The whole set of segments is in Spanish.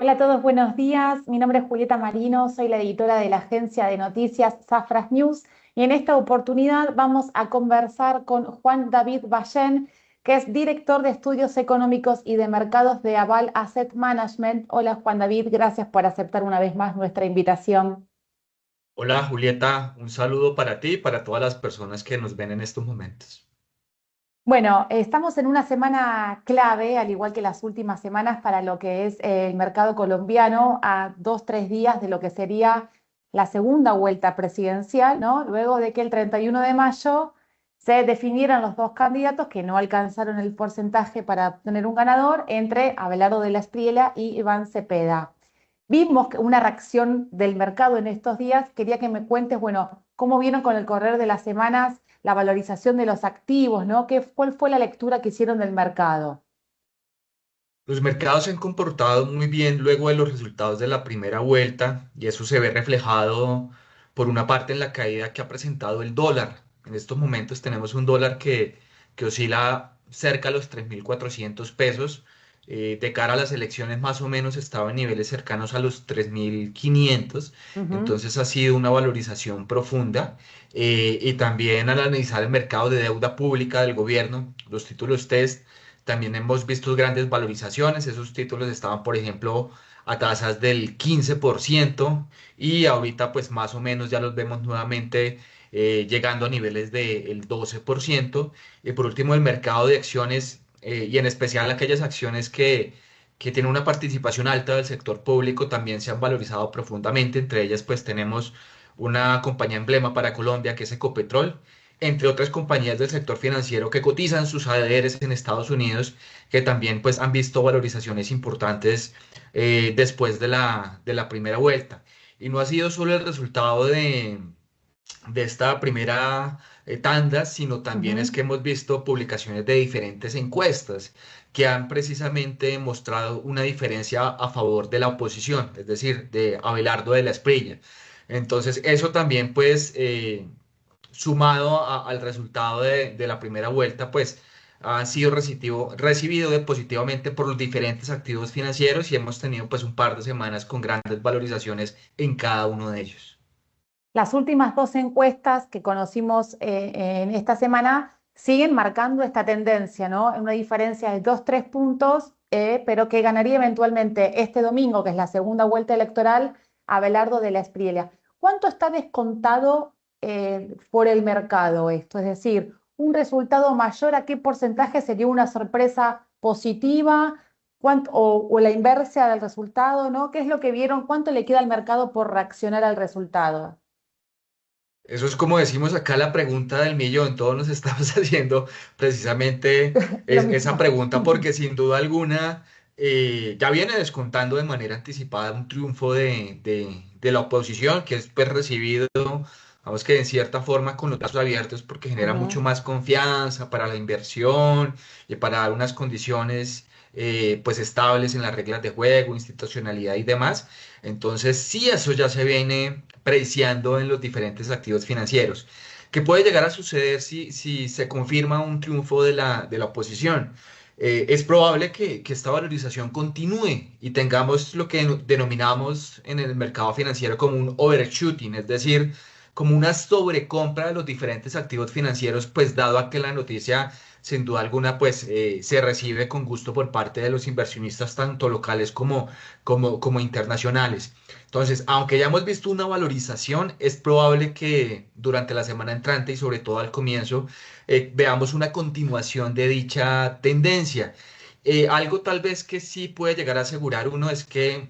Hola a todos, buenos días. Mi nombre es Julieta Marino, soy la editora de la agencia de noticias Safras News y en esta oportunidad vamos a conversar con Juan David Ballén, que es director de estudios económicos y de mercados de Aval Asset Management. Hola Juan David, gracias por aceptar una vez más nuestra invitación. Hola Julieta, un saludo para ti y para todas las personas que nos ven en estos momentos. Bueno, estamos en una semana clave, al igual que las últimas semanas, para lo que es el mercado colombiano, a 2, 3 días de lo que sería la segunda vuelta presidencial, ¿no? Luego de que el 31 de mayo se definieran los dos candidatos que no alcanzaron el porcentaje para obtener un ganador entre Abelardo de la Espriella y Iván Cepeda. Vimos una reacción del mercado en estos días. Quería que me cuentes, bueno, cómo vieron con el correr de las semanas la valorización de los activos, ¿no? ¿Cuál fue la lectura que hicieron del mercado? Los mercados se han comportado muy bien luego de los resultados de la primera vuelta y eso se ve reflejado por una parte en la caída que ha presentado el dólar. En estos momentos tenemos un dólar que oscila cerca a los 3.400 pesos. De cara a las elecciones más o menos estaba en niveles cercanos a los 3.500. Ujú. Entonces ha sido una valorización profunda. Y también al analizar el mercado de deuda pública del gobierno, los títulos TES, también hemos visto grandes valorizaciones. Esos títulos estaban, por ejemplo, a tasas del 15% y ahorita pues más o menos ya los vemos nuevamente llegando a niveles del 12%. Y por último, el mercado de acciones y en especial aquellas acciones que tienen una participación alta del sector público también se han valorizado profundamente. Entre ellas pues tenemos una compañía emblema para Colombia que es Ecopetrol, entre otras compañías del sector financiero que cotizan sus ADRs en Estados Unidos, que también pues han visto valorizaciones importantes después de la primera vuelta. Y no ha sido solo el resultado de esta primera tanda, sino también es Ujú. que hemos visto publicaciones de diferentes encuestas que han precisamente mostrado una diferencia a favor de la oposición, es decir, de Abelardo de la Espriella. Entonces, eso también pues sumado al resultado de la primera vuelta, pues ha sido recibido positivamente por los diferentes activos financieros y hemos tenido pues un par de semanas con grandes valorizaciones en cada uno de ellos. Las últimas dos encuestas que conocimos en esta semana siguen marcando esta tendencia, ¿no? En una diferencia de 2, 3 puntos, pero que ganaría eventualmente este domingo, que es la segunda vuelta electoral, Abelardo de la Espriella. ¿Cuánto está descontado por el mercado esto? Es decir, un resultado mayor, ¿a qué porcentaje sería una sorpresa positiva? ¿O la inversa del resultado, ¿no? ¿Qué es lo que vieron? ¿Cuánto le queda al mercado por reaccionar al resultado? Eso es como decimos acá la pregunta del millón. Todos nos estamos haciendo precisamente Lo esa mismo. pregunta porque sin duda alguna ya viene descontando de manera anticipada un triunfo de la oposición que es pues recibido, vamos que en cierta forma con los brazos abiertos porque genera mucho Ujú. más confianza para la inversión y para dar unas condiciones pues estables en las reglas de juego, institucionalidad y demás. Entonces, sí, eso ya se viene preciando en los diferentes activos financieros. ¿Qué puede llegar a suceder si se confirma un triunfo de la oposición? Es probable que esta valorización continúe y tengamos lo que denominamos en el mercado financiero como un overshooting, es decir, como una sobrecompra de los diferentes activos financieros, pues dado a que la noticia sin duda alguna pues se recibe con gusto por parte de los inversionistas tanto locales como internacionales. Entonces, aunque ya hemos visto una valorización, es probable que durante la semana entrante y sobre todo al comienzo veamos una continuación de dicha tendencia. Algo tal vez que sí puede llegar a asegurar uno es que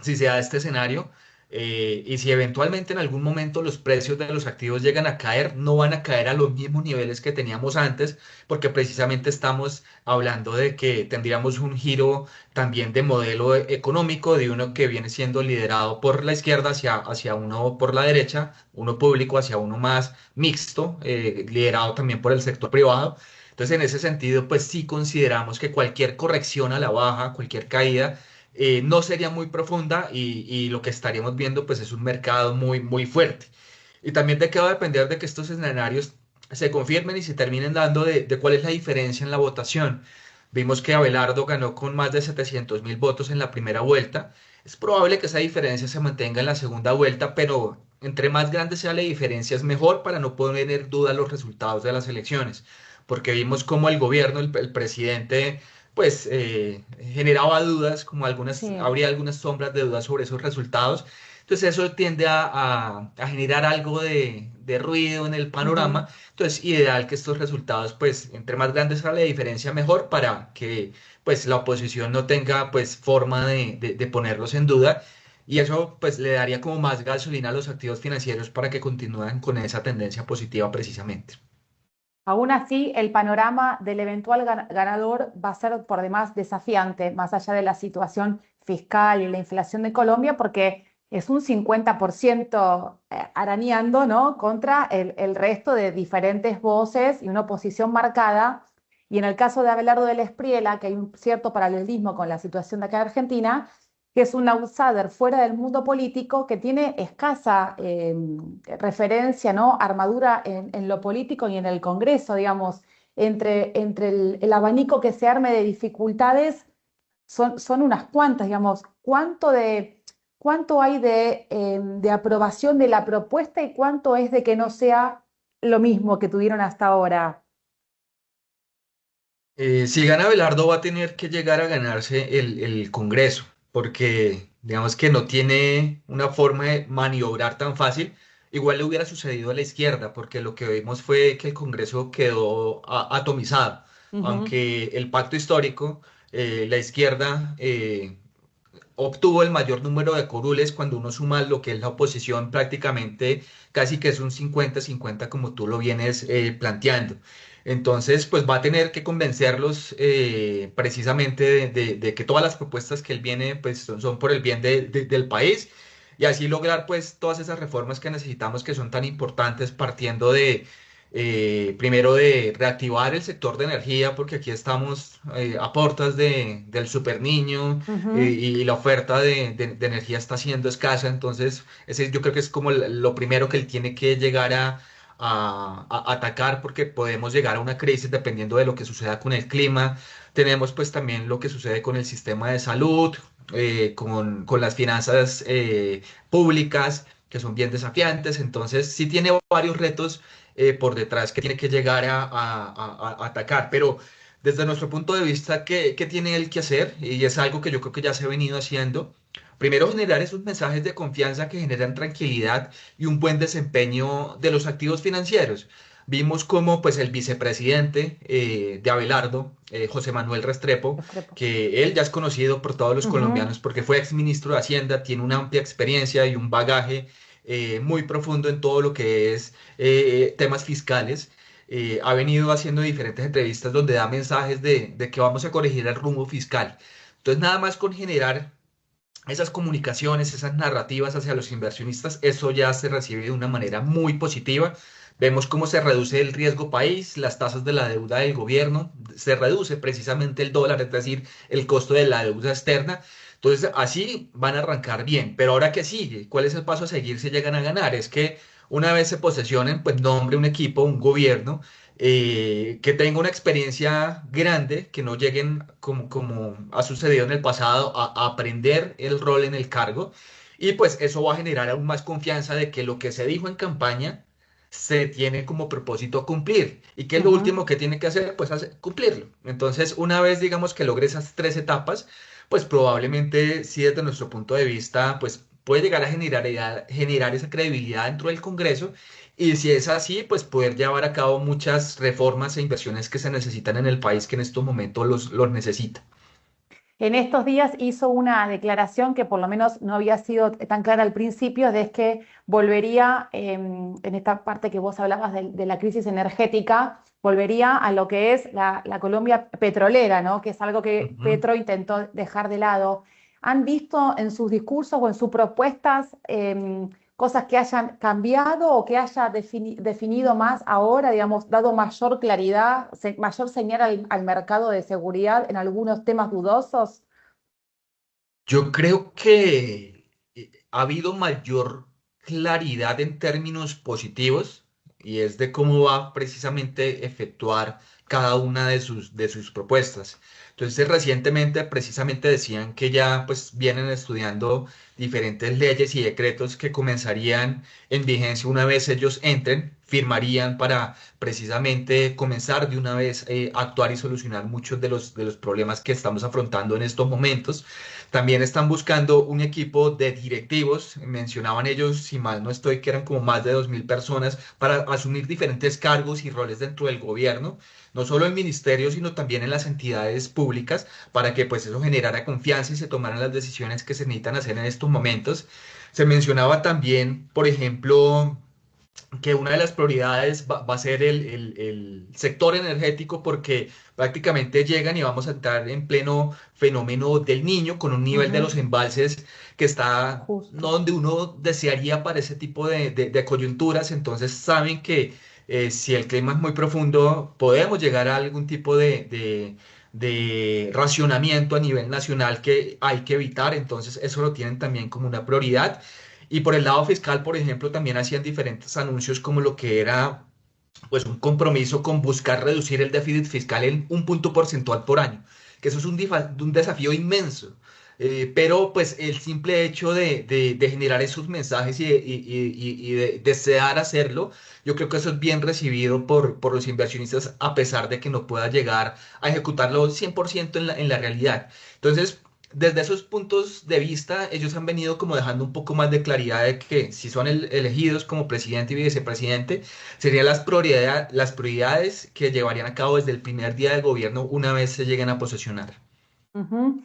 si se da este escenario y si eventualmente en algún momento los precios de los activos llegan a caer, no van a caer a los mismos niveles que teníamos antes, porque precisamente estamos hablando de que tendríamos un giro también de modelo económico, de uno que viene siendo liderado por la izquierda hacia uno por la derecha, uno público hacia uno más mixto, liderado también por el sector privado. Entonces, en ese sentido, pues sí consideramos que cualquier corrección a la baja, cualquier caída, no sería muy profunda y lo que estaríamos viendo pues es un mercado muy, muy fuerte. Y también de qué va a depender de que estos escenarios se confirmen y se terminen dando de cuál es la diferencia en la votación. Vimos que Abelardo ganó con más de 700.000 votos en la primera vuelta. Es probable que esa diferencia se mantenga en la segunda vuelta, pero entre más grande sea la diferencia es mejor para no poner en duda los resultados de las elecciones, porque vimos cómo el gobierno, el presidente, pues generaba dudas, como algunas, Sí. habría algunas sombras de dudas sobre esos resultados. Entonces eso tiende a generar algo de ruido en el Ujú. panorama. Entonces, ideal que estos resultados, pues, entre más grandes sea la diferencia, mejor para que, pues, la oposición no tenga, pues, forma de ponerlos en duda. Y eso, pues, le daría como más gasolina a los activos financieros para que continúen con esa tendencia positiva precisamente. Aún así, el panorama del eventual ganador va a ser por demás desafiante, más allá de la situación fiscal y la inflación de Colombia, porque es un 50% arañando, ¿no? Contra el resto de diferentes voces y una oposición marcada. Y en el caso de Abelardo del Espriela, que hay un cierto paralelismo con la situación de acá en Argentina, que es un outsider fuera del mundo político que tiene escasa referencia, ¿no? Armadura en lo político y en el Congreso, digamos, entre el abanico que se arme de dificultades son unas cuantas, digamos, cuánto hay de aprobación de la propuesta y cuánto es de que no sea lo mismo que tuvieron hasta ahora. Si gana Belardo va a tener que llegar a ganarse el Congreso, porque digamos que no tiene una forma de maniobrar tan fácil. Igual le hubiera sucedido a la izquierda, porque lo que vimos fue que el Congreso quedó atomizado. Ujú. Aunque el pacto histórico, la izquierda obtuvo el mayor número de curules cuando uno suma lo que es la oposición, prácticamente casi que es un 50-50 como tú lo vienes planteando. Entonces, pues va a tener que convencerlos precisamente de que todas las propuestas que él viene, pues son por el bien del país y así lograr pues todas esas reformas que necesitamos que son tan importantes partiendo de primero de reactivar el sector de energía, porque aquí estamos a portas del super niño Ujú. y la oferta de energía está siendo escasa. Entonces, ese yo creo que es como lo primero que él tiene que llegar a atacar, porque podemos llegar a una crisis dependiendo de lo que suceda con el clima. Tenemos pues también lo que sucede con el sistema de salud, con las finanzas públicas, que son bien desafiantes. Entonces, sí tiene varios retos por detrás que tiene que llegar a atacar. Pero desde nuestro punto de vista, ¿qué tiene él que hacer? Y es algo que yo creo que ya se ha venido haciendo. Primero, generar esos mensajes de confianza que generan tranquilidad y un buen desempeño de los activos financieros. Vimos como pues el vicepresidente de Abelardo, José Manuel Restrepo, Restrepo. que él ya es conocido por todos los Ujú. colombianos porque fue exministro de Hacienda, tiene una amplia experiencia y un bagaje muy profundo en todo lo que es temas fiscales. Ha venido haciendo diferentes entrevistas donde da mensajes de que vamos a corregir el rumbo fiscal. Entonces, nada más con generar esas comunicaciones, esas narrativas hacia los inversionistas, eso ya se recibe de una manera muy positiva. Vemos cómo se reduce el riesgo país, las tasas de la deuda del gobierno, se reduce precisamente el dólar, es decir, el costo de la deuda externa. Entonces, así van a arrancar bien. Pero ahora, ¿qué sigue? ¿Cuál es el paso a seguir si llegan a ganar? Es que una vez se posesionen, pues nombre un equipo, un gobierno que tenga una experiencia grande, que no lleguen como ha sucedido en el pasado a aprender el rol en el cargo. Y pues eso va a generar aún más confianza de que lo que se dijo en campaña se tiene como propósito cumplir. ¿Y qué es lo Ujú. último que tiene que hacer? Pues cumplirlo. Entonces, una vez digamos que logre esas tres etapas, pues probablemente sí desde nuestro punto de vista, pues puede llegar a generar esa credibilidad dentro del Congreso y si es así, pues poder llevar a cabo muchas reformas e inversiones que se necesitan en el país que en estos momentos los necesita. En estos días hizo una declaración que por lo menos no había sido tan clara al principio, de que volvería, en esta parte que vos hablabas de la crisis energética, volvería a lo que es la Colombia petrolera, ¿no? Que es algo que Ujú. Petro intentó dejar de lado. ¿Han visto en sus discursos o en sus propuestas cosas que hayan cambiado o que haya definido más ahora, digamos, dado mayor claridad, mayor señal al mercado de seguridad en algunos temas dudosos? Yo creo que ha habido mayor claridad en términos positivos y es de cómo va precisamente efectuar cada una de sus propuestas. Entonces, recientemente precisamente decían que ya pues vienen estudiando diferentes leyes y decretos que comenzarían en vigencia una vez ellos entren, firmarían para precisamente comenzar de una vez a actuar y solucionar muchos de los problemas que estamos afrontando en estos momentos. También están buscando un equipo de directivos, mencionaban ellos, si mal no estoy, que eran como más de 2.000 personas para asumir diferentes cargos y roles dentro del gobierno, no solo en ministerios, sino también en las entidades públicas, para que pues eso generara confianza y se tomaran las decisiones que se necesitan hacer en estos momentos. Se mencionaba también, por ejemplo, que una de las prioridades va a ser el sector energético porque prácticamente llegan y vamos a entrar en pleno fenómeno del niño con un nivel de Ujú, los embalses que está no justo. donde uno desearía para ese tipo de coyunturas, entonces saben que si el clima es muy profundo podemos llegar a algún tipo de racionamiento a nivel nacional que hay que evitar, entonces eso lo tienen también como una prioridad. Y por el lado fiscal, por ejemplo, también hacían diferentes anuncios como lo que era pues un compromiso con buscar reducir el déficit fiscal en un punto porcentual por año, que eso es un desafío inmenso. Pero pues el simple hecho de generar esos mensajes y de desear hacerlo, yo creo que eso es bien recibido por los inversionistas a pesar de que no pueda llegar a ejecutarlo 100% en la realidad. Entonces, desde esos puntos de vista, ellos han venido como dejando un poco más de claridad de que si son elegidos como presidente y vicepresidente, serían las prioridades que llevarían a cabo desde el primer día de gobierno una vez se lleguen a posesionar. Ujú.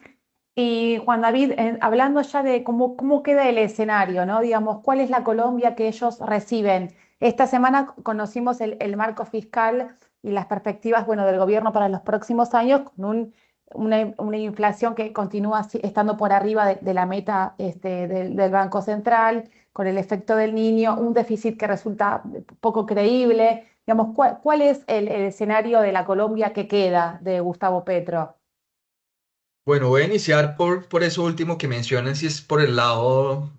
Y Juan David, hablando ya de cómo queda el escenario, ¿no? Digamos, ¿cuál es la Colombia que ellos reciben? Esta semana conocimos el marco fiscal y las perspectivas, bueno, del gobierno para los próximos años con una inflación que continúa estando por arriba de la meta del Banco Central, con el efecto del niño, un déficit que resulta poco creíble. Digamos, ¿cuál es el escenario de la Colombia que queda de Gustavo Petro? Bueno, voy a iniciar por eso último que mencionan, si es por el lado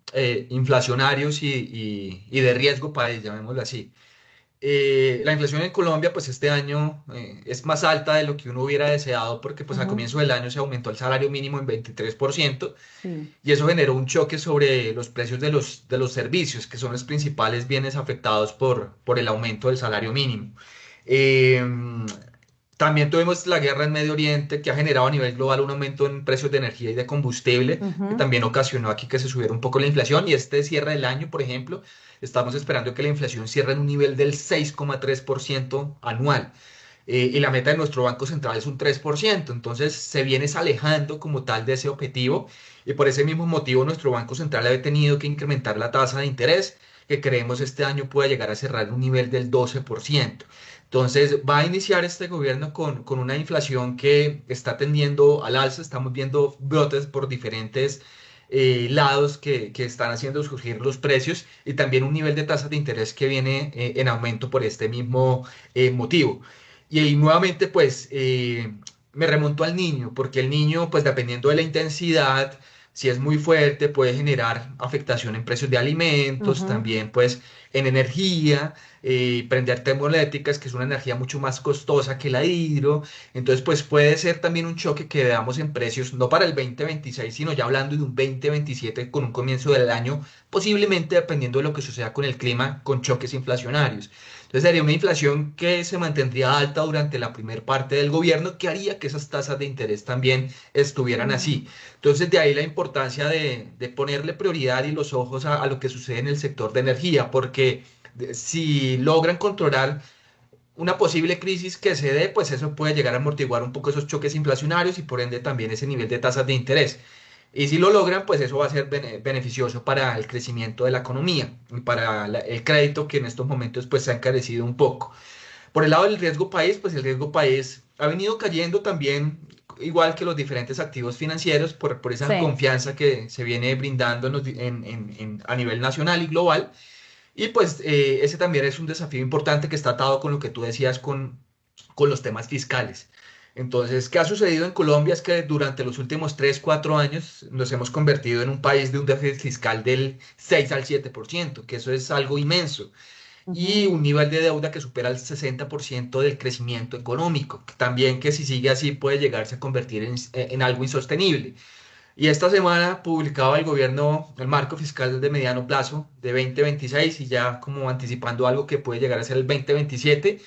inflacionarios y de riesgo país, llamémoslo así. La inflación en Colombia, pues este año es más alta de lo que uno hubiera deseado porque pues a Ujú, comienzo del año se aumentó el salario mínimo en 23% sí. y eso generó un choque sobre los precios de los servicios, que son los principales bienes afectados por el aumento del salario mínimo. Eh, También tuvimos la guerra en Medio Oriente que ha generado a nivel global un aumento en precios de energía y de combustible, que Ujú. también ocasionó aquí que se subiera un poco la inflación. Y este cierre del año, por ejemplo, estamos esperando que la inflación cierre en un nivel del 6,3% anual. Y la meta de nuestro Banco Central es un 3%. Entonces se viene alejando como tal de ese objetivo. Y por ese mismo motivo nuestro Banco Central ha tenido que incrementar la tasa de interés, que creemos este año pueda llegar a cerrar en un nivel del 12%. Entonces va a iniciar este gobierno con una inflación que está tendiendo al alza. Estamos viendo brotes por diferentes lados que están haciendo surgir los precios y también un nivel de tasa de interés que viene en aumento por este mismo motivo. Y ahí nuevamente pues me remonto al niño, porque el niño pues dependiendo de la intensidad, si es muy fuerte puede generar afectación en precios de alimentos, Ujú. también pues en energía, prender termoeléctricas, que es una energía mucho más costosa que la hidro. Entonces, pues puede ser también un choque que veamos en precios, no para el 2026 sino ya hablando de un 2027 con un comienzo del año, posiblemente dependiendo de lo que suceda con el clima, con choques inflacionarios. Entonces, sería una inflación que se mantendría alta durante la primera parte del gobierno, que haría que esas tasas de interés también estuvieran Mm. así. Entonces, de ahí la importancia de ponerle prioridad y los ojos a lo que sucede en el sector de energía, porque si logran controlar una posible crisis que se dé, pues eso puede llegar a amortiguar un poco esos choques inflacionarios y por ende también ese nivel de tasas de interés. Y si lo logran, pues eso va a ser beneficioso para el crecimiento de la economía y para el crédito que en estos momentos pues se ha encarecido un poco. Por el lado del riesgo país, pues el riesgo país ha venido cayendo también, igual que los diferentes activos financieros, por esa Sí. confianza que se viene brindando a nivel nacional y global. Y pues ese también es un desafío importante que está atado con lo que tú decías con los temas fiscales. Entonces, ¿qué ha sucedido en Colombia? Es que durante los últimos 3 4 años nos hemos convertido en un país de un déficit fiscal del 6 al 7%, que eso es algo inmenso. y Ujú. un nivel de deuda que supera el 60% del crecimiento económico. También que si sigue así puede llegarse a convertir en algo insostenible. Y esta semana publicaba el gobierno el marco fiscal de mediano plazo de 2026 y ya como anticipando algo que puede llegar a ser el 2027.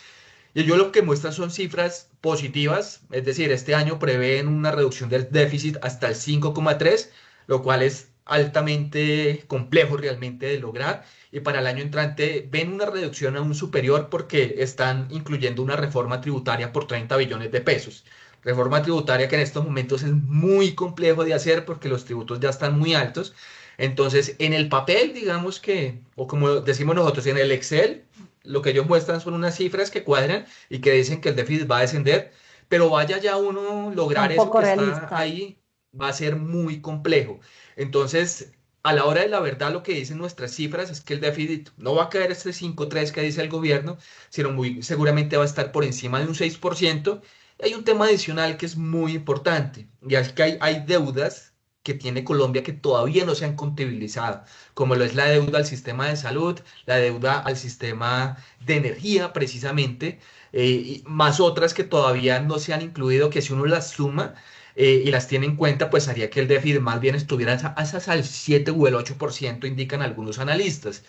Y ellos lo que muestran son cifras positivas, es decir, este año prevén una reducción del déficit hasta el 5,3, lo cual es altamente complejo realmente de lograr. Y para el año entrante ven una reducción aún superior porque están incluyendo una reforma tributaria por 30 billones de pesos. Reforma tributaria que en estos momentos es muy complejo de hacer porque los tributos ya están muy altos. Entonces, en el papel, digamos que, o como decimos nosotros, en el Excel, lo que ellos muestran son unas cifras que cuadran y que dicen que el déficit va a descender, pero vaya ya uno lograr Son eso poco que está realistas. ahí, va a ser muy complejo. Entonces, a la hora de la verdad, lo que dicen nuestras cifras es que el déficit no va a caer este 5,3 que dice el gobierno, sino muy seguramente va a estar por encima de un 6%. Hay un tema adicional que es muy importante, y es que hay deudas que tiene Colombia que todavía no se han contabilizado, como lo es la deuda al sistema de salud, la deuda al sistema de energía precisamente, y más otras que todavía no se han incluido, que si uno las suma y las tiene en cuenta, pues haría que el déficit más bien estuviera al 7 o el 8%, indican algunos analistas.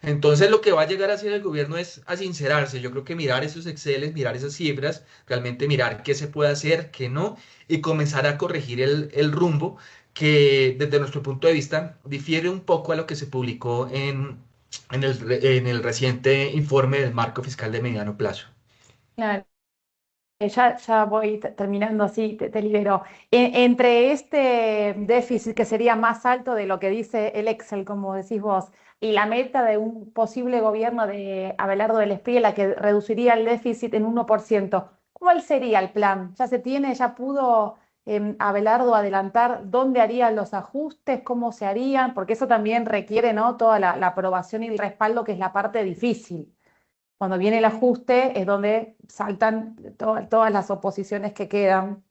Entonces lo que va a llegar a hacer el gobierno es a sincerarse. Yo creo que mirar esos Exceles, mirar esas cifras, realmente mirar qué se puede hacer, qué no, y comenzar a corregir el rumbo que desde nuestro punto de vista difiere un poco a lo que se publicó en el reciente informe del marco fiscal de mediano plazo. Claro. Ya voy terminando así, te libero. Entre este déficit que sería más alto de lo que dice el Excel, como decís vos, y la meta de un posible gobierno de Abelardo del Espriella que reduciría el déficit en 1%, ¿cuál sería el plan? ¿Ya se tiene, ya pudo Abelardo adelantar dónde harían los ajustes, cómo se harían? Porque eso también requiere, ¿no? Toda la aprobación y el respaldo, que es la parte difícil. Cuando viene el ajuste es donde saltan todas las oposiciones que quedan.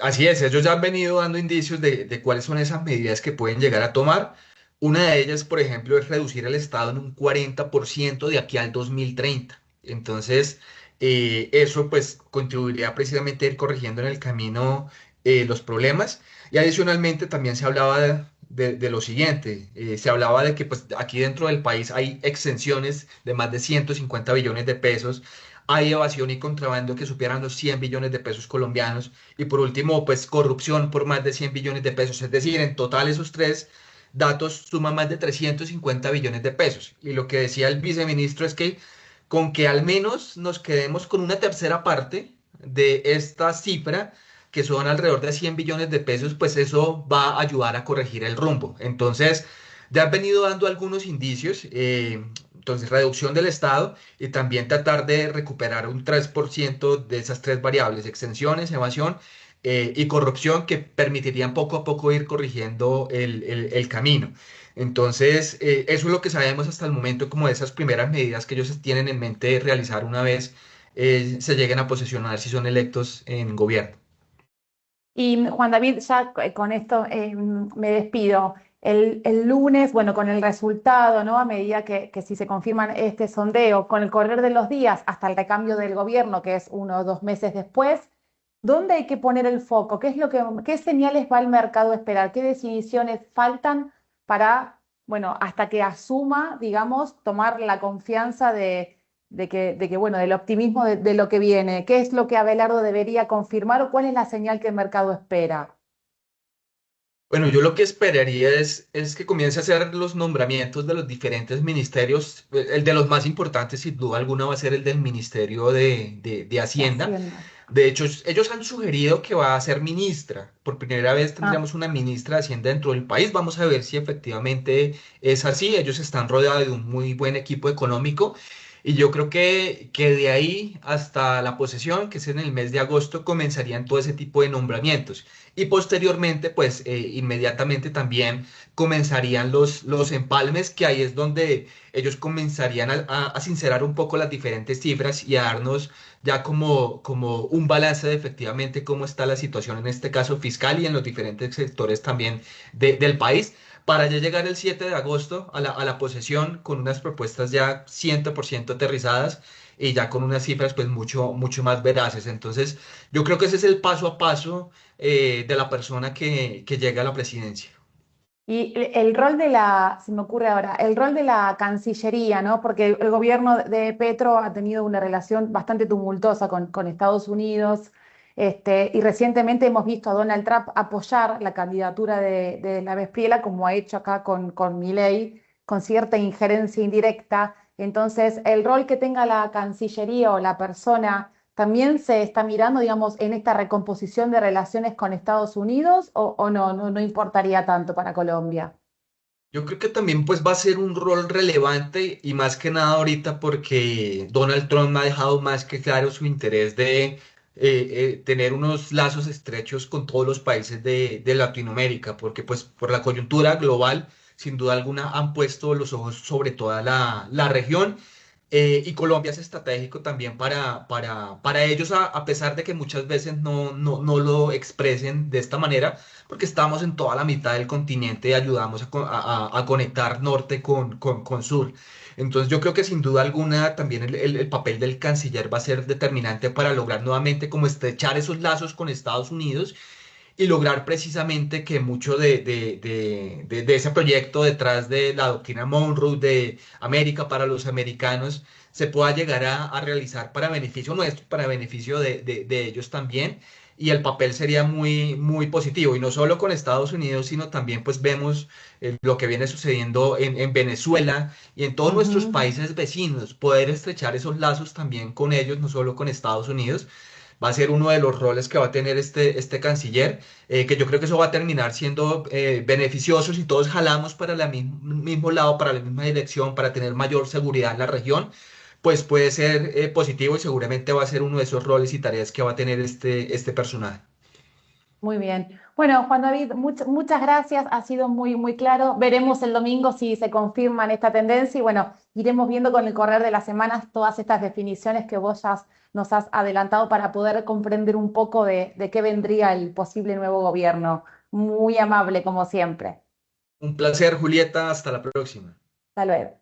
Así es, ellos ya han venido dando indicios de cuáles son esas medidas que pueden llegar a tomar. Una de ellas, por ejemplo, es reducir el Estado en un 40% de aquí al 2030. Entonces, eso pues contribuiría precisamente a ir corrigiendo en el camino los problemas. Y adicionalmente también se hablaba de lo siguiente, se hablaba de que pues aquí dentro del país hay exenciones de más de 150 billones de pesos, hay evasión y contrabando que superan los 100 billones de pesos colombianos y por último, pues corrupción por más de 100 billones de pesos. Es decir, en total esos tres datos suman más de 350 billones de pesos. Y lo que decía el viceministro es que con que al menos nos quedemos con una tercera parte de esta cifra, que son alrededor de 100 billones de pesos, pues eso va a ayudar a corregir el rumbo. Entonces, ya han venido dando algunos indicios. Entonces, reducción del Estado y también tratar de recuperar un 3% de esas tres variables, exenciones, evasión y corrupción, que permitirían poco a poco ir corrigiendo el camino. Entonces, eso es lo que sabemos hasta el momento como de esas primeras medidas que ellos tienen en mente realizar una vez se lleguen a posesionar si son electos en gobierno. Y Juan David, ya con esto me despido. El lunes, bueno, con el resultado, ¿no? A medida que si se confirman este sondeo, con el correr de los días hasta el recambio del gobierno, que es 1 o 2 meses después, ¿dónde hay que poner el foco? ¿Qué es qué señales va el mercado a esperar? ¿Qué definiciones faltan para, bueno, hasta que asuma, digamos, tomar la confianza bueno, del optimismo de lo que viene? ¿Qué es lo que Abelardo debería confirmar o cuál es la señal que el mercado espera? Bueno, yo lo que esperaría es que comience a hacer los nombramientos de los diferentes ministerios. El de los más importantes, sin duda alguna, va a ser el del Ministerio de De Hacienda. Hacienda. De hecho, ellos han sugerido que va a ser ministra. Por primera vez Ah, tendríamos una ministra de Hacienda dentro del país. Vamos a ver si efectivamente es así. Ellos están rodeados de un muy buen equipo económico. Y yo creo que de ahí hasta la posesión, que es en el mes de agosto, comenzarían todo ese tipo de nombramientos. Y posteriormente, pues inmediatamente también comenzarían los empalmes, que ahí es donde ellos comenzarían a sincerar un poco las diferentes cifras y a darnos ya como un balance de efectivamente cómo está la situación en este caso fiscal y en los diferentes sectores también del país, para ya llegar el 7 de agosto a la posesión con unas propuestas ya 100% aterrizadas y ya con unas cifras pues mucho más veraces. Entonces, yo creo que ese es el paso a paso de la persona que llega a la presidencia. Y el rol de la, se me ocurre ahora, el rol de la Cancillería, ¿no? Porque el gobierno de Petro ha tenido una relación bastante tumultuosa con Estados Unidos, y recientemente hemos visto a Donald Trump apoyar la candidatura de la Espriella, como ha hecho acá con Milei, con cierta injerencia indirecta. Entonces, el rol que tenga la Cancillería o la persona ¿también se está mirando, digamos, en esta recomposición de relaciones con Estados Unidos o no importaría tanto para Colombia? Yo creo que también pues va a ser un rol relevante y más que nada ahorita porque Donald Trump ha dejado más que claro su interés de tener unos lazos estrechos con todos los países de Latinoamérica, porque pues por la coyuntura global, sin duda alguna, han puesto los ojos sobre toda la región. Y Colombia es estratégico también para ellos, a pesar de que muchas veces no lo expresen de esta manera, porque estamos en toda la mitad del continente y ayudamos a conectar norte con sur. Entonces yo creo que sin duda alguna también el papel del canciller va a ser determinante para lograr nuevamente como estrechar esos lazos con Estados Unidos y lograr precisamente que mucho de ese proyecto detrás de la doctrina Monroe de América para los americanos se pueda llegar a realizar para beneficio nuestro, para beneficio de ellos también. Y el papel sería muy positivo. Y no solo con Estados Unidos, sino también pues vemos lo que viene sucediendo en Venezuela y en todos nuestros Ujú. países vecinos, poder estrechar esos lazos también con ellos, no solo con Estados Unidos va a ser uno de los roles que va a tener este canciller, que yo creo que eso va a terminar siendo beneficioso si todos jalamos para el mismo lado, para la misma dirección, para tener mayor seguridad en la región, pues puede ser positivo y seguramente va a ser uno de esos roles y tareas que va a tener este personaje. Muy bien. Bueno, Juan David, muchas gracias. Ha sido muy claro. Veremos el domingo si se confirman esta tendencia y bueno, iremos viendo con el correr de las semanas todas estas definiciones que vos ya nos has adelantado para poder comprender un poco de qué vendría el posible nuevo gobierno. Muy amable, como siempre. Un placer, Julieta, hasta la próxima. Hasta luego.